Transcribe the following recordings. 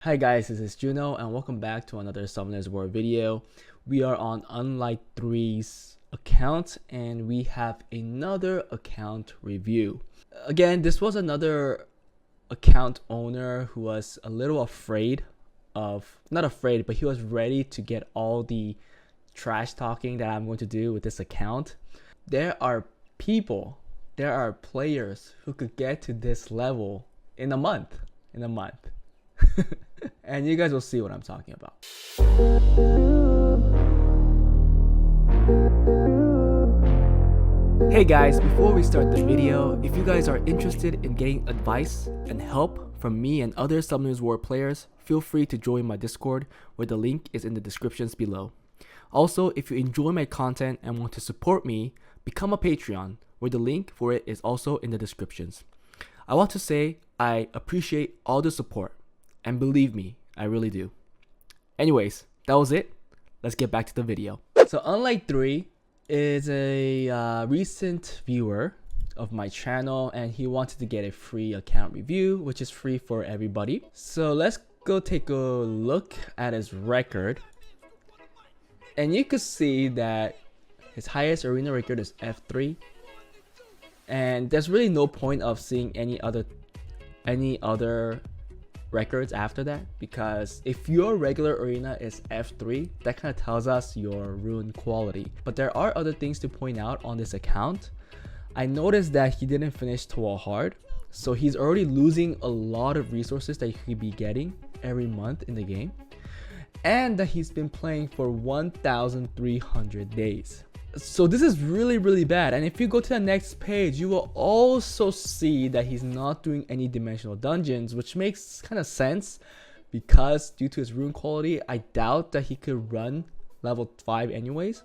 Hi guys, this is Juno and welcome back to another Summoners War video. We are on Unlike 3's account and we have another account review. Again, this was another account owner who was a little afraid of, not afraid, but he was ready to get all the trash talking that I'm going to do with this account. There are players who could get to this level in a month. And you guys will see what I'm talking about. Hey guys, before we start the video, if you guys are interested in getting advice and help from me and other Summoners War players, feel free to join my Discord, where the link is in the descriptions below. Also, if you enjoy my content and want to support me, become a Patreon, where the link for it is also in the descriptions. I want to say I appreciate all the support, and believe me, I really do. Anyways, that was it. Let's get back to the video. So Unlike 3 is a recent viewer of my channel and he wanted to get a free account review, which is free for everybody. So let's go take a look at his record. And you could see that his highest arena record is F3. And there's really no point of seeing any other records after that, because if your regular arena is F3, that kind of tells us your rune quality. But there are other things to point out on this account. I noticed that he didn't finish 12 hard, so he's already losing a lot of resources that he could be getting every month in the game, and that he's been playing for 1,300 days. So this is really bad. And if you go to the next page, you will also see that he's not doing any dimensional dungeons, which makes kind of sense because due to his rune quality, I doubt that he could run level 5 anyways.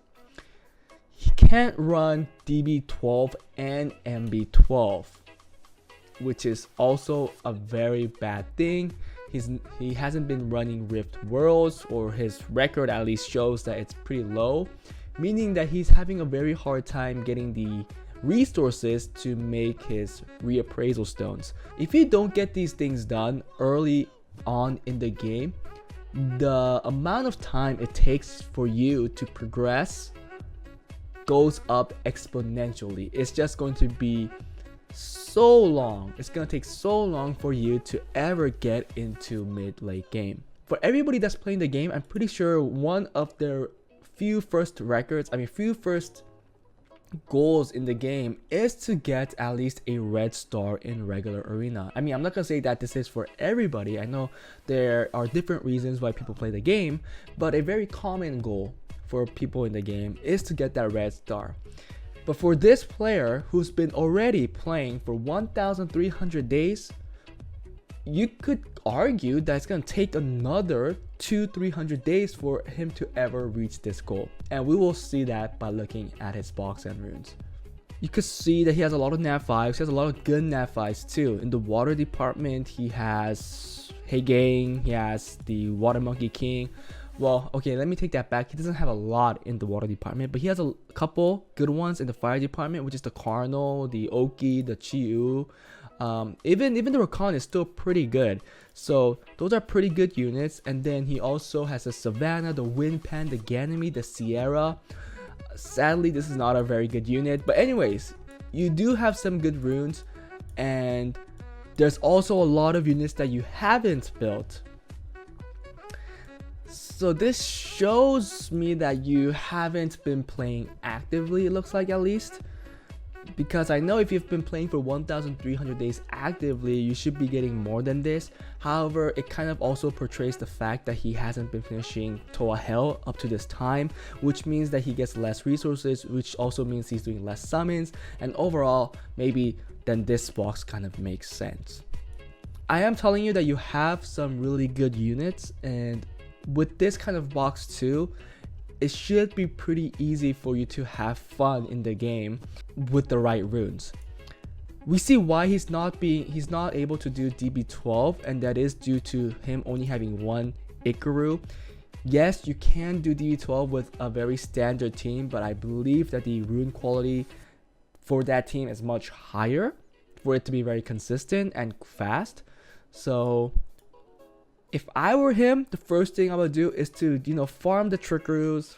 He can't run DB12 and MB12, which is also a very bad thing. He hasn't been running Rift Worlds, or his record at least shows that it's pretty low, meaning that he's having a very hard time getting the resources to make his reappraisal stones. If you don't get these things done early on in the game, the amount of time it takes for you to progress goes up exponentially. It's just going to be so long. It's going to take so long for you to ever get into mid-late game. For everybody that's playing the game, I'm pretty sure one of their few first goals in the game is to get at least a red star in regular arena. I mean, I'm not gonna say that this is for everybody. I know there are different reasons why people play the game, but a very common goal for people in the game is to get that red star. But for this player who's been already playing for 1,300 days, you could argue that it's going to take another 200-300 days for him to ever reach this goal. And we will see that by looking at his box and runes. You could see that he has a lot of nat 5s. He has a lot of good nat 5s too. In the water department, he has Hey Gang, he has the Water Monkey King. Well, okay, let me take that back. He doesn't have a lot in the water department, but he has a couple good ones in the fire department, which is the Carnal, the Oki, the Chiu. Even the Rakan is still pretty good. So those are pretty good units. And then he also has the Savannah, the Windpan, the Ganymede, the Sierra. Sadly, this is not a very good unit, but anyways, you do have some good runes, and there's also a lot of units that you haven't built. So this shows me that you haven't been playing actively, it looks like, at least. Because I know if you've been playing for 1,300 days actively, you should be getting more than this. However, it kind of also portrays the fact that he hasn't been finishing Toa Hell up to this time, which means that he gets less resources, which also means he's doing less summons, and overall, maybe then this box kind of makes sense. I am telling you that you have some really good units, and with this kind of box too, it should be pretty easy for you to have fun in the game with the right runes. We see why he's not able to do DB12, and that is due to him only having one Ikaru. Yes, you can do DB12 with a very standard team, but I believe that the rune quality for that team is much higher for it to be very consistent and fast. So If I were him, the first thing I would do is to, farm the Trickaroos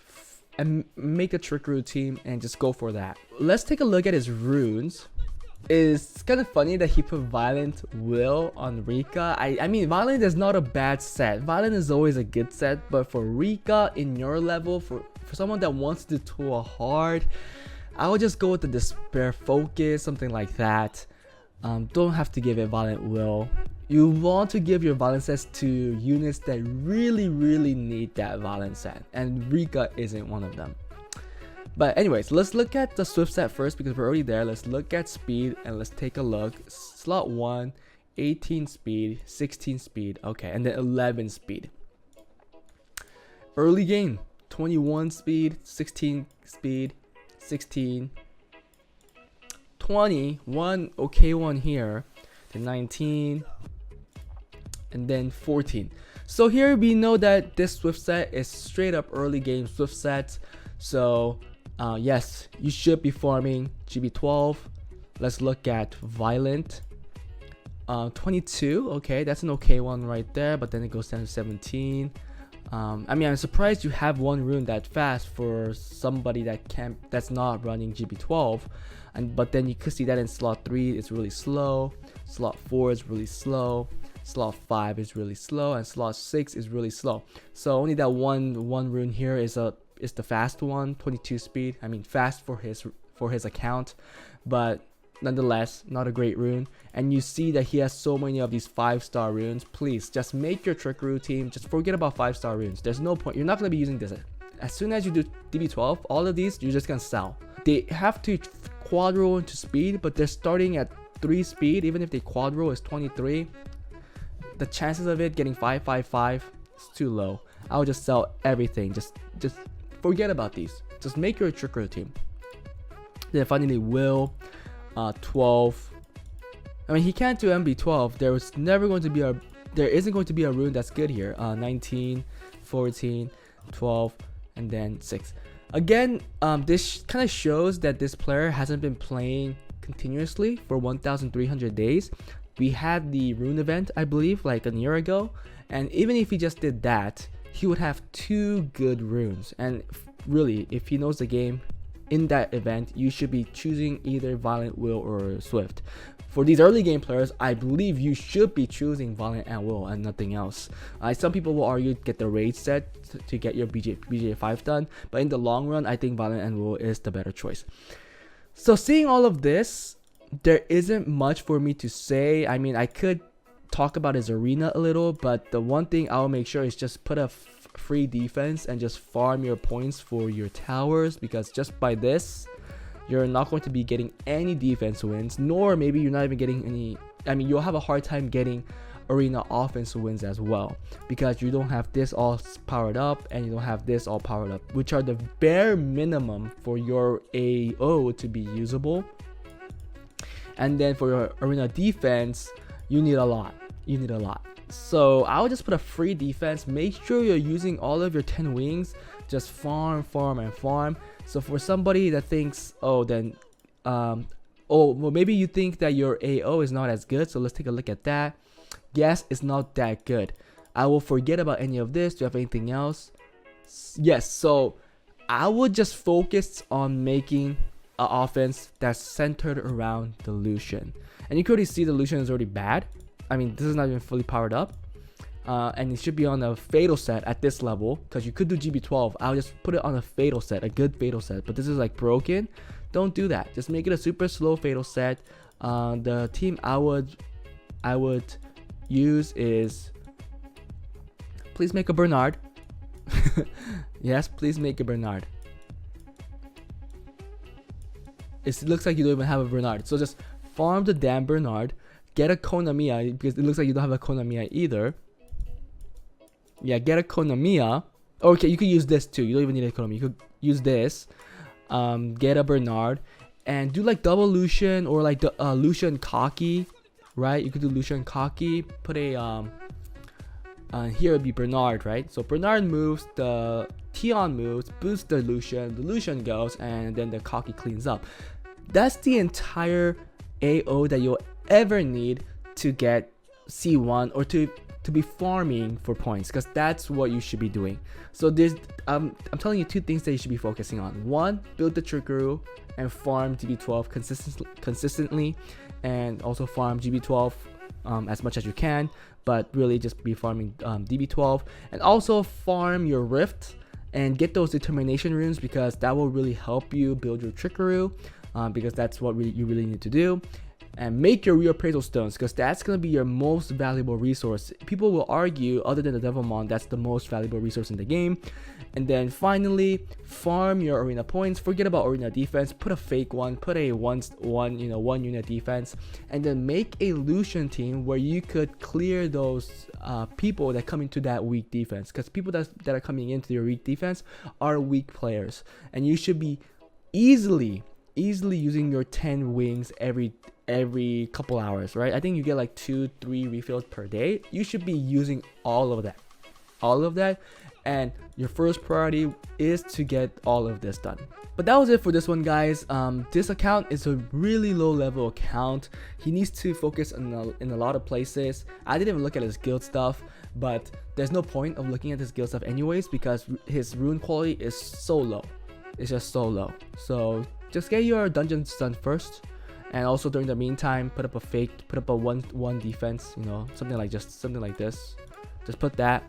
and make a Trickaroo team and just go for that. Let's take a look at his runes. It's kind of funny that he put Violent Will on Rika. I mean, Violent is not a bad set. Violent is always a good set, but for Rika in your level, for someone that wants to tool hard, I would just go with the Despair Focus, something like that. Don't have to give it Violent Will. You want to give your Violent sets to units that really need that Violent set, and Rika isn't one of them. But anyways, let's look at the Swift set first because we're already there. Let's look at speed and let's take a look. Slot 1, 18 speed, 16 speed, okay, and then 11 speed. Early game, 21 speed, 16 speed, 16, 20, one okay one here, then 19, and then 14. So here we know that this Swift set is straight up early game Swift set. So yes, you should be farming GB12. Let's look at Violent. 22, okay, that's an okay one right there, but then it goes down to 17. I mean, I'm surprised you have one rune that fast for somebody that's not running GB12, but then you could see that in slot 3 it's really slow, slot 4 is really slow, slot 5 is really slow, and slot 6 is really slow. So only that one rune here is the fast one, 22 speed. I mean, fast for his account, but nonetheless not a great rune. And you see that he has so many of these 5-star runes. Please just make your Trickaroo team, just forget about 5-star runes. There's no point, you're not going to be using this. As soon as you do DB12, all of these you're just going to sell. They have to quadro into speed, but they're starting at 3 speed. Even if they quadro is 23, the chances of it getting 555 is too low. I would just sell everything. Just forget about these. Just make your Trickaroo team. Then finally Will, 12. I mean, he can't do MB12. There isn't going to be a rune that's good here. 19, 14, 12, and then 6. Again, this kind of shows that this player hasn't been playing continuously for 1,300 days. We had the rune event, I believe, like a year ago, and even if he just did that, he would have 2 good runes. And really, if he knows the game in that event, you should be choosing either Violent Will or Swift. For these early game players, I believe you should be choosing Violent and Will and nothing else. Some people will argue get the raid set to get your BJ5 done, but in the long run, I think Violent and Will is the better choice. So seeing all of this, there isn't much for me to say. I mean, I could talk about his arena a little, but the one thing I'll make sure is just put a free defense and just farm your points for your towers, because just by this you're not going to be getting any defense wins, nor maybe you're not even getting any. I mean, you'll have a hard time getting arena offense wins as well, because you don't have this all powered up and you don't have this all powered up, which are the bare minimum for your AO to be usable. And then for your arena defense, you need a lot. So I'll just put a free defense. Make sure you're using all of your 10 wings. Just farm. So for somebody that thinks, well, maybe you think that your AO is not as good, so let's take a look at that. Yes, it's not that good. I will forget about any of this. Do you have anything else? Yes, so I would just focus on making an offense that's centered around the Lucian. And you could already see the Lucian is already bad. I mean, this is not even fully powered up. And it should be on a fatal set at this level, because you could do GB12. I'll just put it on a fatal set, a good fatal set. But this is like broken. Don't do that. Just make it a super slow fatal set. The team I would use is, please make a Bernard. Yes, please make a Bernard. It looks like you don't even have a Bernard, so just farm the damn Bernard. Get a Konamiya, because it looks like you don't have a Konamiya either. Yeah, get a Konamiya. Okay, you could use this too. You don't even need a Konamiya. You could use this. Get a Bernard and do like double Lucian, or like the Lucian Cocky, right? You could do Lucian Cocky. Put a here would be Bernard, right? So Bernard moves, the Tion moves, boosts the Lucian goes, and then the Cocky cleans up. That's the entire AO that you'll ever need to get C1, or to to be farming for points, because that's what you should be doing. So there's I'm telling you 2 things that you should be focusing on. 1, build the Trickaroo and farm GB12 consistently, and also farm GB12 as much as you can, but really just be farming DB12, and also farm your Rift and get those determination runes, because that will really help you build your Trickaroo, because that's what you really need to do. And make your reappraisal stones, because that's going to be your most valuable resource. People will argue, other than the Devilmon, that's the most valuable resource in the game. And then finally, farm your arena points. Forget about arena defense. Put a fake one. Put a one unit defense, and then make a Lucian team where you could clear those people that come into that weak defense. Because people that are coming into your weak defense are weak players, and you should be easily using your 10 wings every couple hours, right? I think you get like 2-3 refills per day. You should be using all of that, and your first priority is to get all of this done. But that was it for this one, guys. This account is a really low level account. He needs to focus in a lot of places. I didn't even look at his guild stuff, but there's no point of looking at his guild stuff anyways, because his rune quality is so low. It's just so low. So just get your dungeons done first, and also during the meantime, put up a one defense, something like this. Just put that,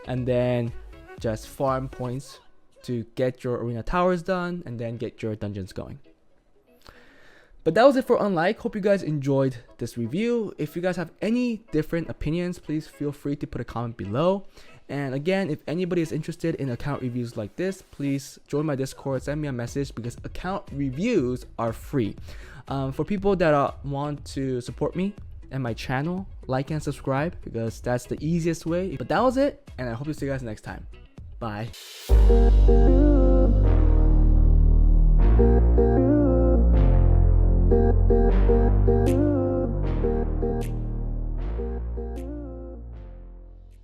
and then just farm points to get your arena towers done, and then get your dungeons going. But that was it for Unlike. Hope you guys enjoyed this review. If you guys have any different opinions, please feel free to put a comment below. And again, if anybody is interested in account reviews like this, please join my Discord, send me a message, because account reviews are free. For people that want to support me and my channel, like and subscribe, because that's the easiest way. But that was it, and I hope to see you guys next time. Bye.